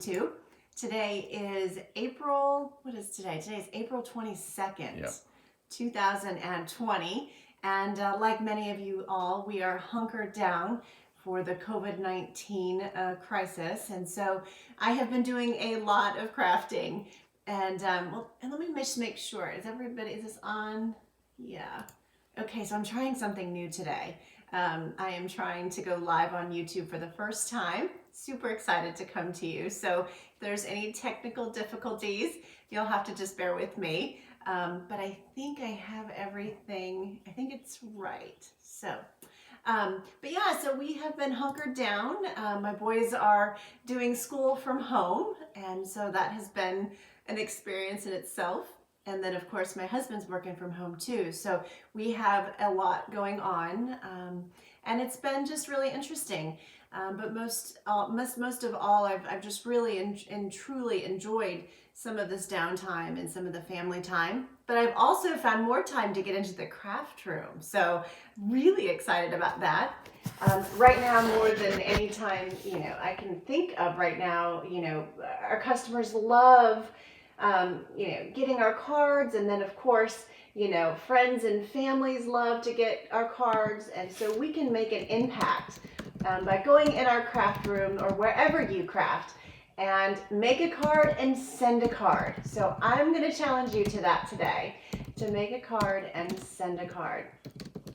to. Today is April, what is today? Today is April 22nd, Yep. 2020. And like many of you all, we are hunkered down for the COVID-19 crisis. And so I have been doing a lot of crafting. And, and let me just make sure, is this on? Yeah. Okay, so I'm trying something new today. I am trying to go live on YouTube for the first time. Super excited to come to you. So if there's any technical difficulties, you'll have to just bear with me. But I think I have everything. I think it's right. So, but yeah, so we have been hunkered down. My boys are doing school from home, and so that has been an experience in itself. And then, of course, my husband's working from home too. So we have a lot going on, and it's been just really interesting. But most of all, I've just really and truly enjoyed some of this downtime and some of the family time. But I've also found more time to get into the craft room. So really excited about that. Right now, more than any time, I can think of right now, our customers love getting our cards, and then of course, friends and families love to get our cards, and so we can make an impact by going in our craft room or wherever you craft and make a card and send a card. So I'm going to challenge you to that today, to make a card and send a card.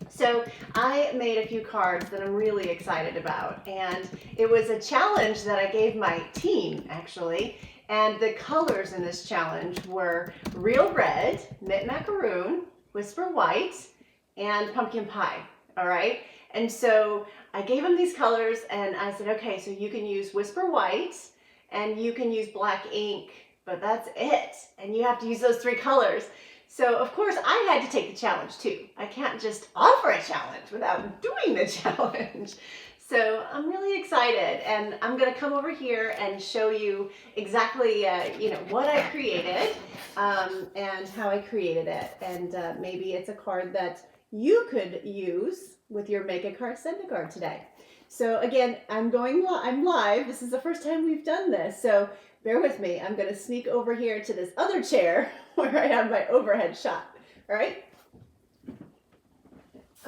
So I made a few cards that I'm really excited about, and it was a challenge that I gave my team actually. And the colors in this challenge were Real Red, Mint Macaroon, Whisper White, and Pumpkin Pie, all right? And so I gave them these colors, and I said, okay, so you can use Whisper White, and you can use black ink, but that's it. And you have to use those three colors. So, of course, I had to take the challenge, too. I can't just offer a challenge without doing the challenge. So I'm really excited, and I'm going to come over here and show you exactly, what I created and how I created it. And maybe it's a card that you could use with your Make a Card, Send a Card today. So again, I'm live. This is the first time we've done this, so bear with me. I'm going to sneak over here to this other chair where I have my overhead shot. All right?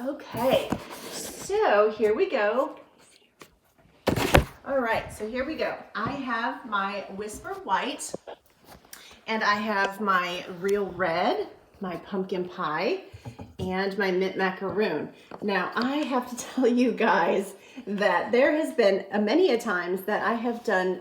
Okay, so here we go. All right, so here we go. I have my Whisper White, and I have my Real Red, my Pumpkin Pie, and my Mint Macaroon. Now, I have to tell you guys that there has been many a times that I have done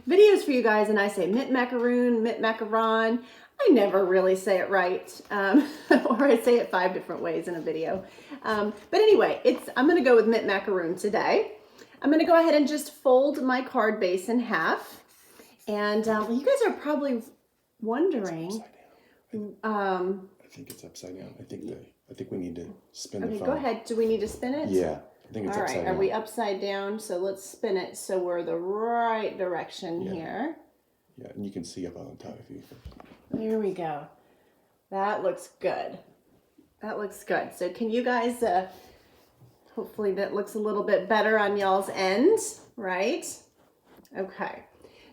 videos for you guys, and I say Mint Macaroon, Mint Macaron. I never really say it right, or I say it 5 different ways in a video. But anyway, I'm gonna go with Mint Macaroon today. I'm going to go ahead and just fold my card base in half. And you guys are probably wondering. I think it's upside down. I think we need to spin the phone. Okay, go ahead. Do we need to spin it? Yeah, I think it's upside down. All right, are we upside down? So let's spin it so we're the right direction here. Yeah, and you can see up on top if you. There we go. That looks good. That looks good. So can you guys... hopefully that looks a little bit better on y'all's end, right? Okay.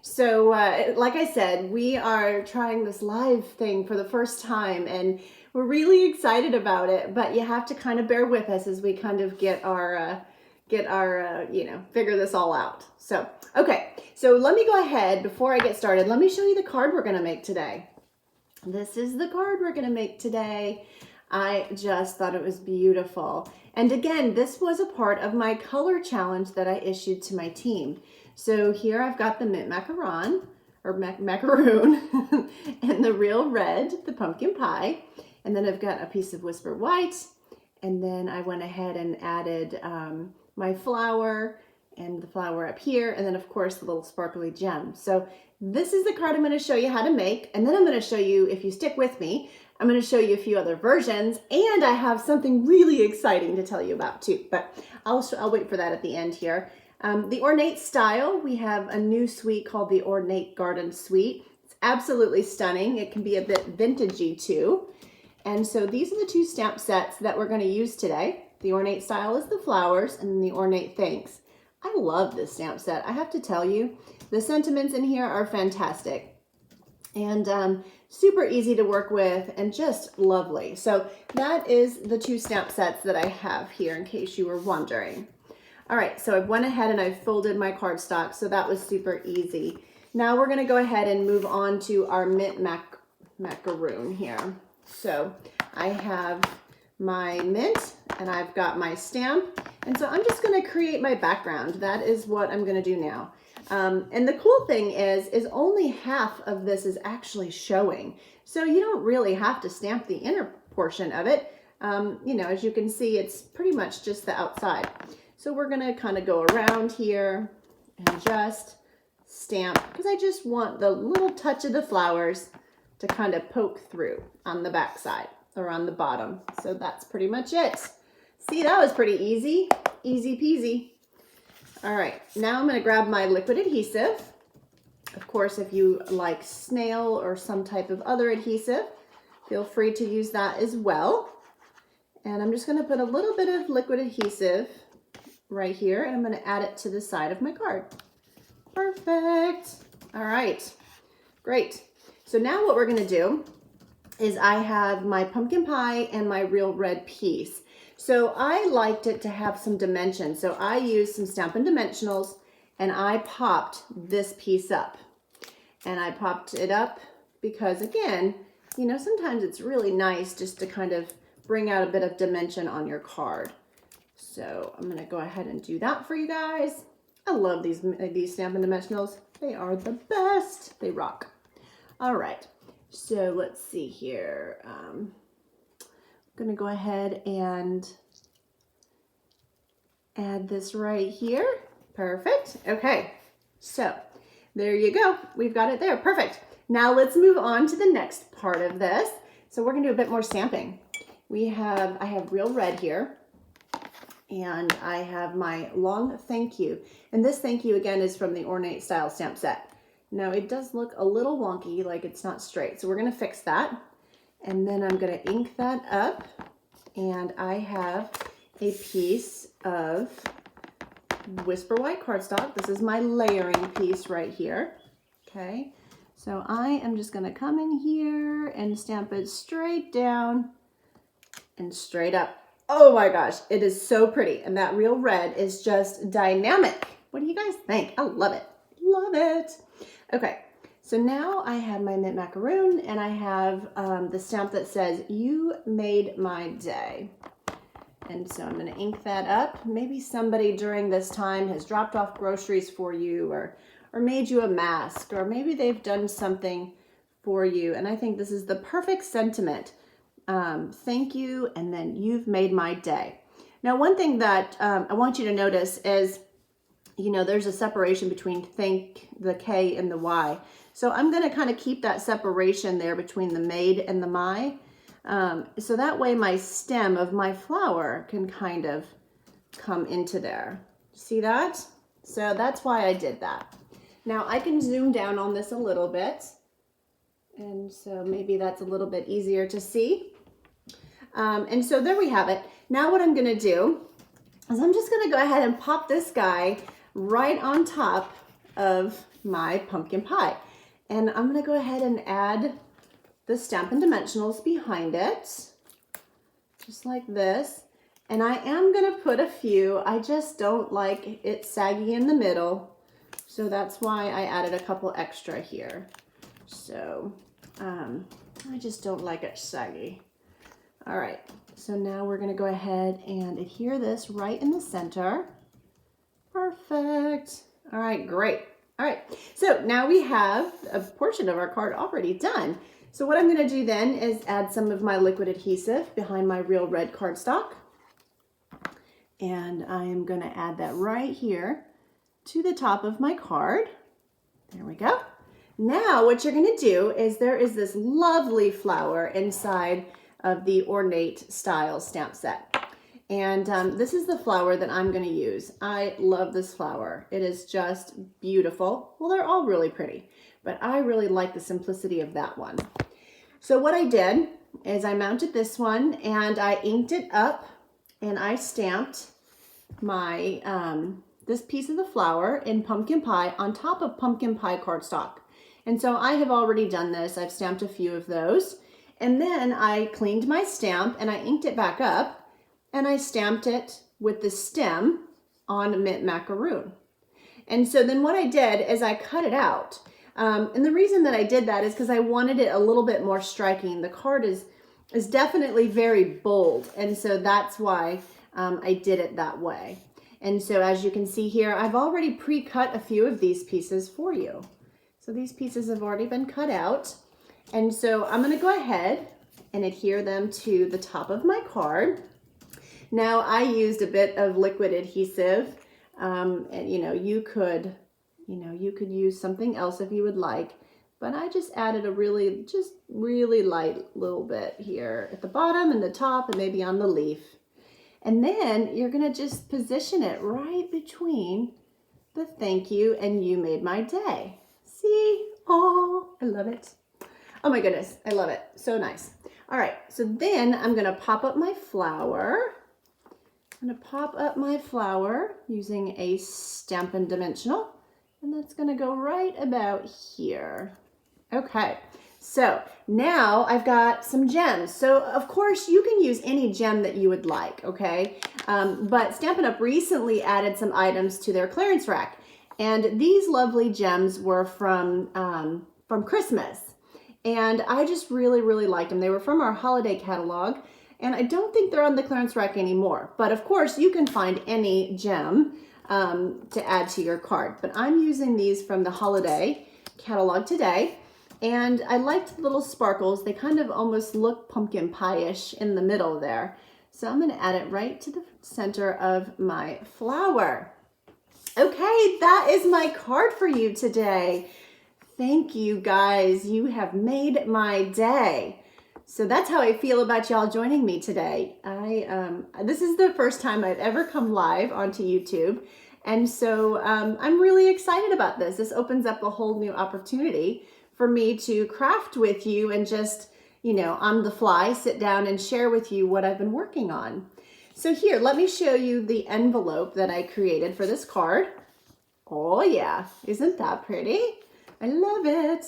So like I said, we are trying this live thing for the first time, and we're really excited about it, but you have to kind of bear with us as we kind of get our figure this all out. So, okay. So let me go ahead, before I get started, let me show you the card we're going to make today. This is the card we're going to make today. I just thought it was beautiful. And again, this was a part of my color challenge that I issued to my team. So here I've got the Mint Macaron, or Macaroon, and the Real Red, the Pumpkin Pie. And then I've got a piece of Whisper White. And then I went ahead and added my flower, and the flower up here. And then, of course, the little sparkly gem. So this is the card I'm going to show you how to make. And then I'm going to show you, if you stick with me, I'm going to show you a few other versions, and I have something really exciting to tell you about too, but I'll wait for that at the end here. The Ornate style, we have a new suite called the Ornate Garden Suite. It's absolutely stunning. It can be a bit vintagey too. And so these are the 2 stamp sets that we're going to use today. The Ornate style is the flowers, and the Ornate Thanks I love this stamp set. I have to tell you, the sentiments in here are fantastic and super easy to work with and just lovely. So that is the 2 stamp sets that I have here in case you were wondering. All right, so I went ahead and I folded my cardstock, so that was super easy. Now we're gonna go ahead and move on to our mint macaroon here. So I have my mint and I've got my stamp. And so I'm just gonna create my background. That is what I'm gonna do now. And the cool thing is only half of this is actually showing. So you don't really have to stamp the inner portion of it. You know, as you can see, it's pretty much just the outside. So we're gonna kind of go around here and just stamp, because I just want the little touch of the flowers to kind of poke through on the back side or on the bottom. So that's pretty much it. See, that was pretty easy, easy peasy. All right, now I'm gonna grab my liquid adhesive. Of course, if you like snail or some type of other adhesive, feel free to use that as well. And I'm just gonna put a little bit of liquid adhesive right here, and I'm gonna add it to the side of my card. Perfect. All right, great. So now what we're gonna do is I have my pumpkin pie and my real red piece. So I liked it to have some dimension. So I used some Stampin' Dimensionals and I popped this piece up. And I popped it up because, again, you know, sometimes it's really nice just to kind of bring out a bit of dimension on your card. So I'm gonna go ahead and do that for you guys. I love these Stampin' Dimensionals. They are the best. They rock. All right, so let's see here. I'm gonna go ahead and add this right here. Perfect. Okay, so there you go. We've got it there. Perfect. Now let's move on to the next part of this. So we're gonna do a bit more stamping. I have real red here, and I have my long thank you. And this thank you again is from the Ornate style stamp set. Now it does look a little wonky, like it's not straight. So we're gonna fix that. And then I'm gonna ink that up. And I have a piece of Whisper White cardstock. This is my layering piece right here. Okay, so I am just gonna come in here and stamp it straight down and straight up. Oh my gosh, it is so pretty. And that real red is just dynamic. What do you guys think? I love it. Love it. Okay, so now I have my mint macaroon and I have the stamp that says, "You made my day." And so I'm gonna ink that up. Maybe somebody during this time has dropped off groceries for you or made you a mask, or maybe they've done something for you. And I think this is the perfect sentiment. Thank you, and then you've made my day. Now, one thing that I want you to notice is, you know, there's a separation between the K and the Y. So I'm going to kind of keep that separation there between the made and the my. So that way my stem of my flower can kind of come into there. See that? So that's why I did that. Now I can zoom down on this a little bit. And so maybe that's a little bit easier to see. And so there we have it. Now what I'm going to do is I'm just going to go ahead and pop this guy right on top of my pumpkin pie. And I'm going to go ahead and add the Stampin' Dimensionals behind it, just like this. And I am going to put a few. I just don't like it saggy in the middle, so that's why I added a couple extra here. So I just don't like it saggy. All right, so now we're going to go ahead and adhere this right in the center. Perfect. All right, great. All right, so now we have a portion of our card already done. So what I'm going to do then is add some of my liquid adhesive behind my real red cardstock. And I am going to add that right here to the top of my card. There we go. Now what you're going to do is there is this lovely flower inside of the Ornate style stamp set. And this is the flower that I'm going to use. I love this flower. It is just beautiful. Well, they're all really pretty, but I really like the simplicity of that one. So what I did is I mounted this one and I inked it up and I stamped my this piece of the flower in pumpkin pie on top of pumpkin pie cardstock. And so I have already done this. I've stamped a few of those. And then I cleaned my stamp and I inked it back up and I stamped it with the stem on mint macaroon. And so then what I did is I cut it out. And the reason that I did that is because I wanted it a little bit more striking. The card is definitely very bold. And so that's why I did it that way. And so as you can see here, I've already pre-cut a few of these pieces for you. So these pieces have already been cut out. And so I'm going to go ahead and adhere them to the top of my card. Now I used a bit of liquid adhesive, and you could use something else if you would like, but I just added a really light little bit here at the bottom and the top and maybe on the leaf. And then you're going to just position it right between the thank you and you made my day. See? Oh, I love it. Oh my goodness, I love it. So nice. All right, so then I'm going to pop up my flower. I'm going to pop up my flower using a Stampin' Dimensional, and that's going to go right about here. Okay, so now I've got some gems. So of course you can use any gem that you would like, okay? But Stampin' Up! Recently added some items to their clearance rack, and these lovely gems were from Christmas, and I just really liked them. They were from our holiday catalog. And I don't think they're on the clearance rack anymore. But of course, you can find any gem to add to your card. But I'm using these from the holiday catalog today. And I liked the little sparkles. They kind of almost look pumpkin pie-ish in the middle there. So I'm going to add it right to the center of my flower. Okay, that is my card for you today. Thank you, guys. You have made my day. So that's how I feel about y'all joining me today. This is the first time I've ever come live onto YouTube. And so I'm really excited about this. This opens up a whole new opportunity for me to craft with you and just, on the fly, sit down and share with you what I've been working on. So here, let me show you the envelope that I created for this card. Oh yeah, isn't that pretty? I love it.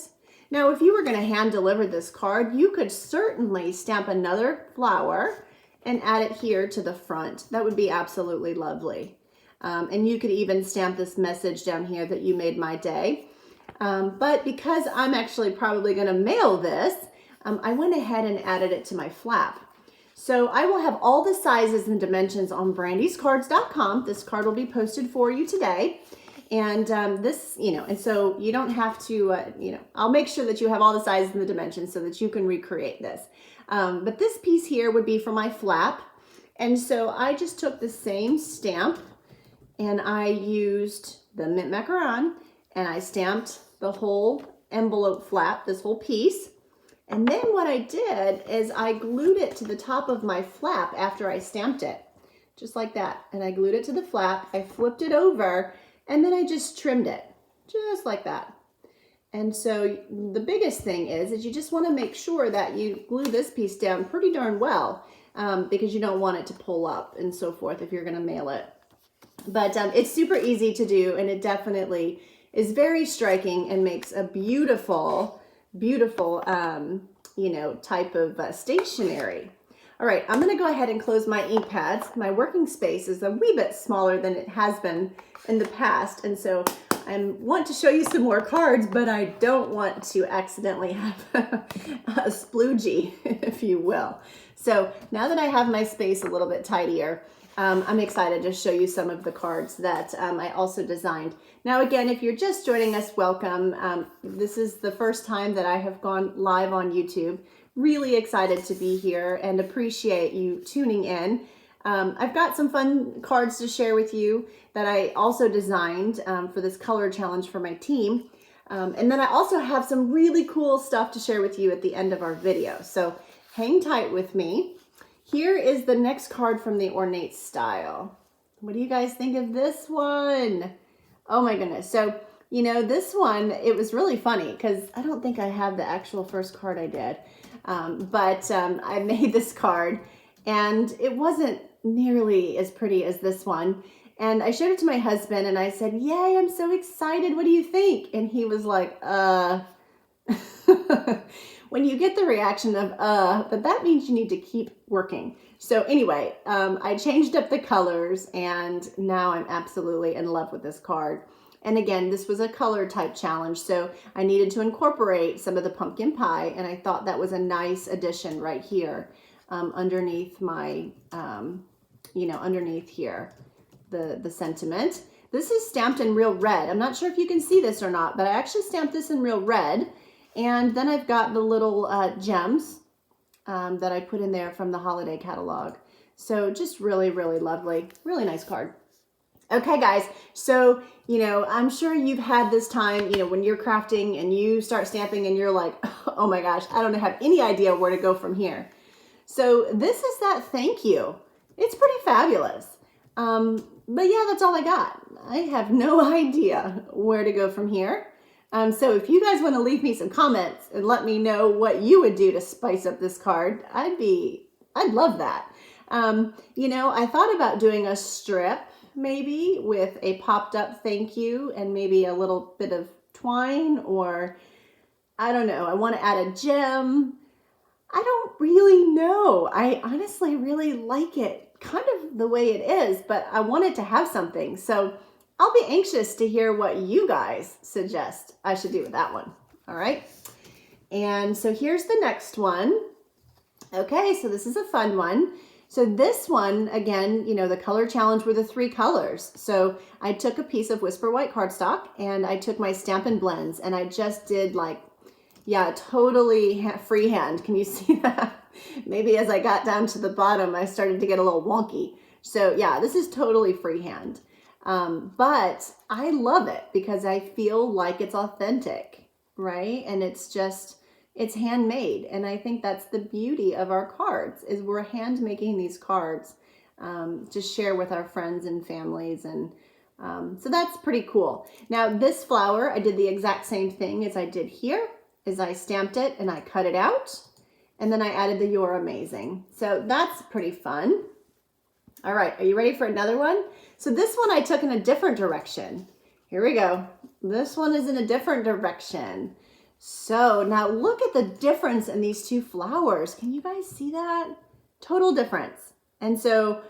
Now, if you were going to hand deliver this card, you could certainly stamp another flower and add it here to the front. That would be absolutely lovely. And you could even stamp this message down here that you made my day. But because I'm actually probably going to mail this, I went ahead and added it to my flap. So I will have all the sizes and dimensions on brandyscards.com. This card will be posted for you today. And this, and so you don't have to, I'll make sure that you have all the sizes and the dimensions so that you can recreate this. But this piece here would be for my flap. And so I just took the same stamp and I used the mint macaron and I stamped the whole envelope flap, this whole piece. And then what I did is I glued it to the top of my flap after I stamped it, just like that. And I glued it to the flap, I flipped it over, and then I just trimmed it, just like that. And so the biggest thing is you just want to make sure that you glue this piece down pretty darn well because you don't want it to pull up and so forth if you're going to mail it. But it's super easy to do, and it definitely is very striking and makes a beautiful type of stationery. All right, I'm going to go ahead and close my ink pads. My working space is a wee bit smaller than it has been in the past, and so I want to show you some more cards, but I don't want to accidentally have a sploogie, if you will. So now that I have my space a little bit tidier, I'm excited to show you some of the cards that I also designed. Now again, if you're just joining us, welcome. This is the first time that I have gone live on YouTube. Really excited to be here and appreciate you tuning in. I've got some fun cards to share with you that I also designed for this color challenge for my team. And then I also have some really cool stuff to share with you at the end of our video. So hang tight with me. Here is the next card from the Ornate style. What do you guys think of this one? Oh my goodness. So, this one, it was really funny because I don't think I have the actual first card I did. But I made this card and it wasn't nearly as pretty as this one. And I showed it to my husband and I said, yay, I'm so excited. What do you think? And he was like, when you get the reaction of, but that means you need to keep working. So anyway, I changed up the colors and now I'm absolutely in love with this card. And again, this was a color type challenge, so I needed to incorporate some of the pumpkin pie, and I thought that was a nice addition right here underneath my, underneath here, the sentiment. This is stamped in real red. I'm not sure if you can see this or not, but I actually stamped this in real red. And then I've got the little gems that I put in there from the holiday catalog. So just really, really lovely, really nice card. Okay, guys, so, I'm sure you've had this time, when you're crafting and you start stamping and you're like, oh my gosh, I don't have any idea where to go from here. So this is that thank you. It's pretty fabulous. But yeah, that's all I got. I have no idea where to go from here. So if you guys want to leave me some comments and let me know what you would do to spice up this card, I'd love that. I thought about doing a strip maybe with a popped up thank you and maybe a little bit of twine, or I don't know, I want to add a gem. I don't really know. I honestly really like it kind of the way it is, but I wanted to have something. So I'll be anxious to hear what you guys suggest I should do with that one. All right. And so here's the next one. Okay, so this is a fun one. So this one, again, the color challenge were the 3 colors. So I took a piece of Whisper White cardstock and I took my Stampin' Blends and I just did totally freehand. Can you see that? Maybe as I got down to the bottom, I started to get a little wonky. So yeah, this is totally freehand. But I love it because I feel like it's authentic, right? And it's handmade. And I think that's the beauty of our cards is we're hand making these cards to share with our friends and families. And so that's pretty cool. Now this flower, I did the exact same thing as I did here, is I stamped it and I cut it out. And then I added the You're Amazing. So that's pretty fun. All right, are you ready for another one? So this one I took in a different direction. Here we go. This one is in a different direction. So now look at the difference in these 2 flowers. Can you guys see that? Total difference. And so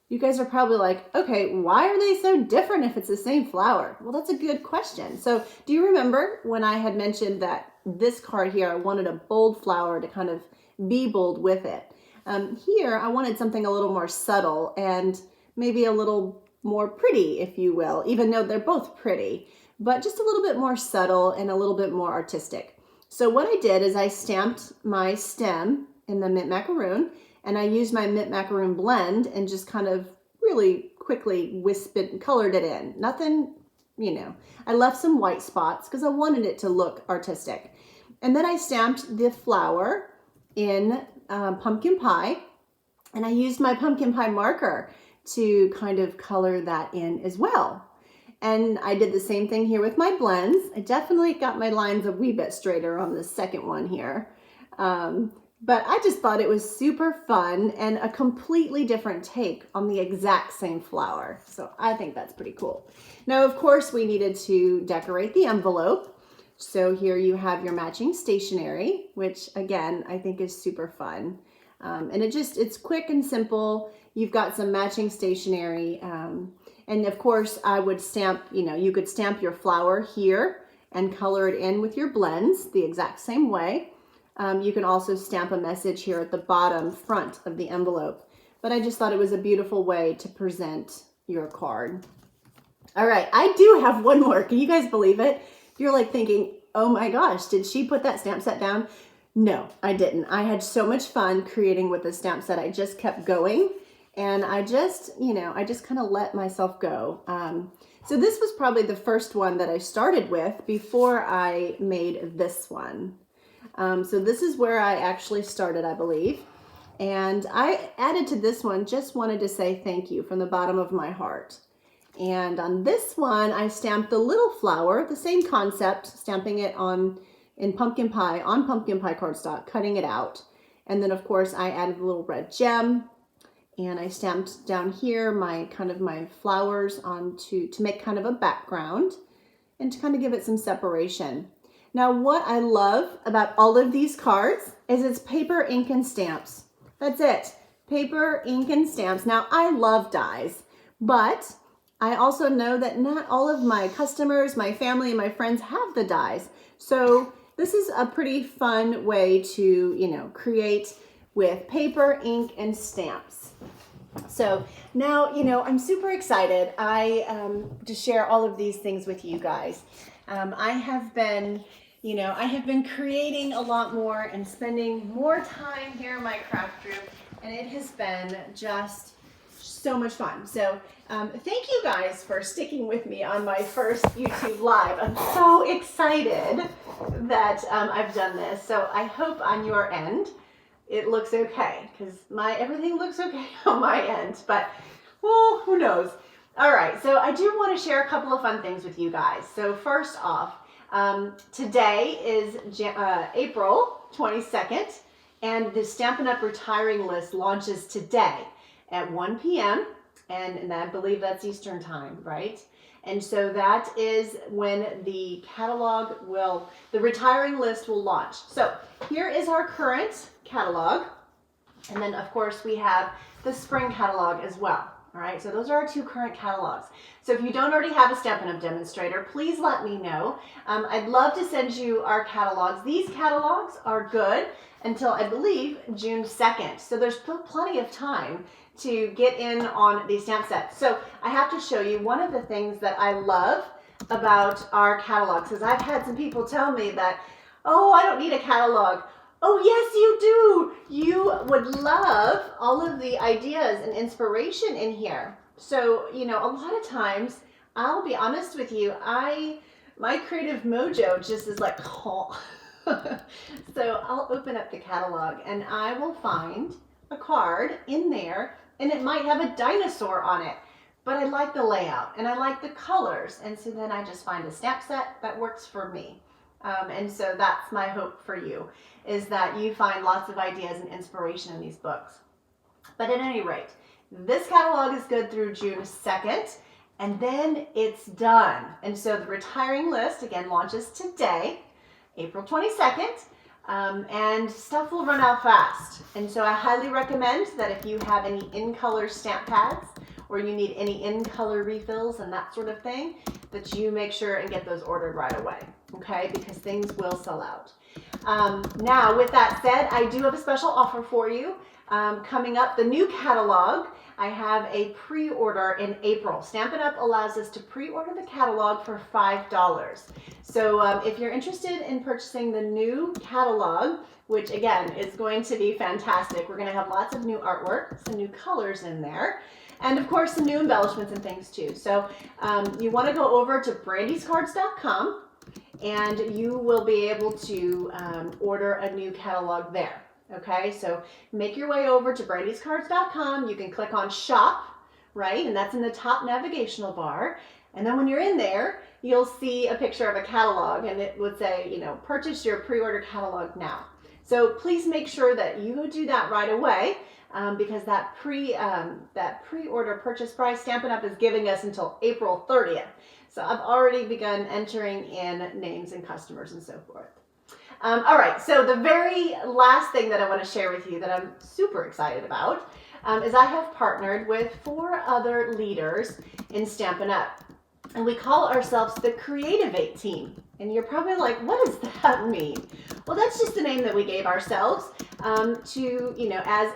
you guys are probably like, okay, why are they so different if it's the same flower? Well, that's a good question. So do you remember when I had mentioned that this card here, I wanted a bold flower to kind of be bold with it. Here, I wanted something a little more subtle and maybe a little more pretty, if you will, even though they're both pretty, but just a little bit more subtle and a little bit more artistic. So what I did is I stamped my stem in the mint macaroon and I used my mint macaroon blend and just kind of really quickly colored it in. Nothing, I left some white spots because I wanted it to look artistic. And then I stamped the flower in pumpkin pie and I used my pumpkin pie marker to kind of color that in as well. And I did the same thing here with my blends. I definitely got my lines a wee bit straighter on the second one here. But I just thought it was super fun and a completely different take on the exact same flower. So I think that's pretty cool. Now, of course, we needed to decorate the envelope. So here you have your matching stationery, which again, I think is super fun. And it's quick and simple. You've got some matching stationery. And of course I would stamp, you could stamp your flower here and color it in with your blends the exact same way. You can also stamp a message here at the bottom front of the envelope. But I just thought it was a beautiful way to present your card. All right, I do have one more. Can you guys believe it? You're like thinking, oh my gosh, did she put that stamp set down? No, I didn't. I had so much fun creating with the stamp set. I just kept going and I just kind of let myself go. So this was probably the first one that I started with before I made this one. So this is where I actually started, I believe. And I added to this one, just wanted to say thank you from the bottom of my heart. And on this one, I stamped the little flower, the same concept, stamping it on pumpkin pie cardstock, cutting it out. And then of course I added a little red gem, And I stamped down here my flowers to make kind of a background and to kind of give it some separation. Now, what I love about all of these cards is it's paper, ink, and stamps. That's it. Paper, ink, and stamps. Now, I love dies, but I also know that not all of my customers, my family, and my friends have the dies. So this is a pretty fun way to, create with paper, ink, and stamps. So now, I'm super excited to share all of these things with you guys. I have been creating a lot more and spending more time here in my craft room, and it has been just so much fun. So thank you guys for sticking with me on my first YouTube Live. I'm so excited that I've done this. So I hope on your end it looks okay, because everything looks okay on my end, but who knows. All right, so I do want to share a couple of fun things with you guys. So first off, today is April 22nd, and the Stampin' Up! Retiring list launches today at 1 p.m., and I believe that's Eastern time, right? And so that is when the retiring list will launch. So here is our current catalog. And then of course we have the spring catalog as well. All right, so those are our two current catalogs. So if you don't already have a Stampin' Up! Demonstrator, please let me know. I'd love to send you our catalogs. These catalogs are good until I believe June 2nd. So there's plenty of time to get in on these stamp sets. So I have to show you one of the things that I love about our catalogs, because I've had some people tell me that, oh, I don't need a catalog. Oh, yes, you do. You would love all of the ideas and inspiration in here. So, a lot of times, I'll be honest with you, my creative mojo just is like, oh. So I'll open up the catalog and I will find a card in there, and it might have a dinosaur on it, but I like the layout and I like the colors. And so then I just find a stamp set that works for me. And so that's my hope for you, is that you find lots of ideas and inspiration in these books. But at any rate, this catalog is good through June 2nd, and then it's done. And so the retiring list, again, launches today, April 22nd, and stuff will run out fast. And so I highly recommend that if you have any in-color stamp pads, or you need any in-color refills and that sort of thing, that you make sure and get those ordered right away, okay? Because things will sell out. Now, with that said, I do have a special offer for you. Coming up, the new catalog, I have a pre-order in April. Stampin' Up! Allows us to pre-order the catalog for $5. So if you're interested in purchasing the new catalog, which again is going to be fantastic, we're going to have lots of new artwork, some new colors in there, and of course some new embellishments and things too. So you want to go over to brandyscards.com, and you will be able to order a new catalog there. Okay, so make your way over to brandyscards.com. You can click on shop, right? And that's in the top navigational bar. And then when you're in there, you'll see a picture of a catalog, and it would say, purchase your pre-order catalog now. So please make sure that you do that right away, because that pre-order purchase price Stampin' Up! Is giving us until April 30th. So I've already begun entering in names and customers and so forth. All right, so the very last thing that I want to share with you that I'm super excited about is I have partnered with 4 other leaders in Stampin' Up! And we call ourselves the Creativate Team. And you're probably like, what does that mean? Well, that's just the name that we gave ourselves as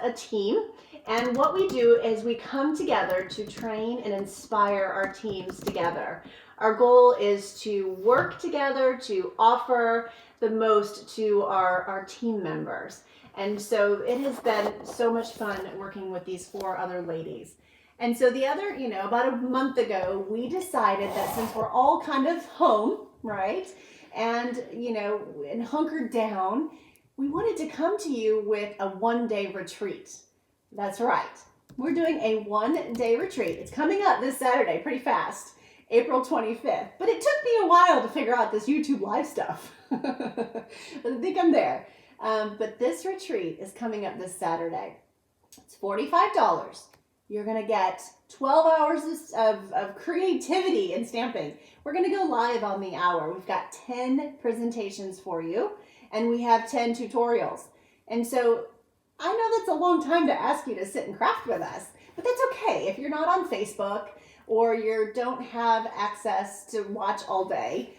a team. And what we do is we come together to train and inspire our teams together. Our goal is to work together to offer the most to our team members. And so it has been so much fun working with these 4 other ladies. And so about a month ago, we decided that since we're all kind of home, right, and, and hunkered down, we wanted to come to you with a 1-day retreat. That's right. We're doing a 1-day retreat. It's coming up this Saturday, pretty fast, April 25th. But it took me a while to figure out this YouTube Live stuff. But I think I'm there. But this retreat is coming up this Saturday. It's $45. You're going to get 12 hours of creativity and stamping. We're going to go live on the hour. We've got 10 presentations for you, and we have 10 tutorials. And so I know that's a long time to ask you to sit and craft with us, but that's okay. If you're not on Facebook or you don't have access to watch all day,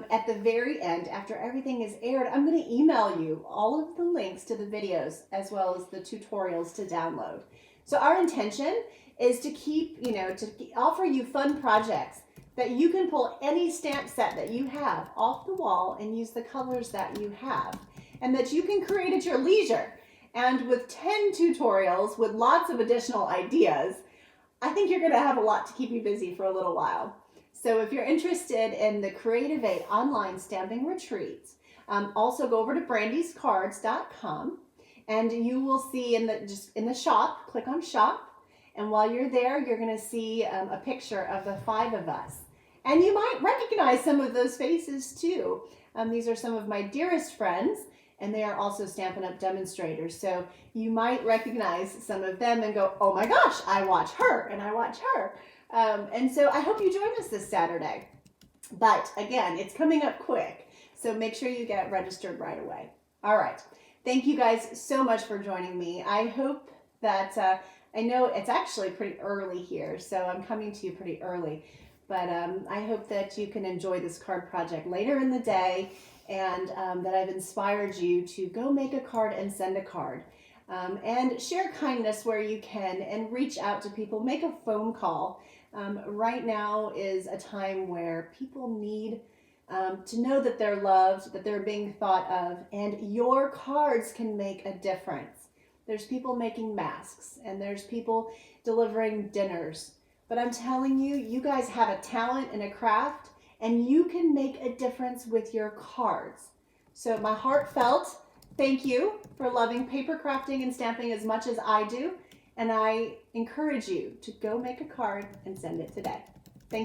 at the very end, after everything is aired, I'm going to email you all of the links to the videos as well as the tutorials to download. So our intention is to keep, to offer you fun projects that you can pull any stamp set that you have off the wall and use the colors that you have, and that you can create at your leisure. And with 10 tutorials with lots of additional ideas, I think you're going to have a lot to keep you busy for a little while. So if you're interested in the Creative 8 online stamping retreats, also go over to brandyscards.com, and you will see in the shop, click on shop, and while you're there, you're going to see a picture of the 5 of us. And you might recognize some of those faces too. These are some of my dearest friends, and they are also Stampin' Up! Demonstrators. So you might recognize some of them and go, oh my gosh, I watch her and I watch her. And so I hope you join us this Saturday. But again, it's coming up quick, so make sure you get registered right away. All right. Thank you guys so much for joining me. I hope that, I know it's actually pretty early here, so I'm coming to you pretty early. But I hope that you can enjoy this card project later in the day, and that I've inspired you to go make a card and send a card. And share kindness where you can and reach out to people. Make a phone call. Right now is a time where people need to know that they're loved, that they're being thought of, and your cards can make a difference. There's people making masks, and there's people delivering dinners. But I'm telling you, you guys have a talent and a craft, and you can make a difference with your cards. So my heartfelt thank you for loving paper crafting and stamping as much as I do, and I encourage you to go make a card and send it today.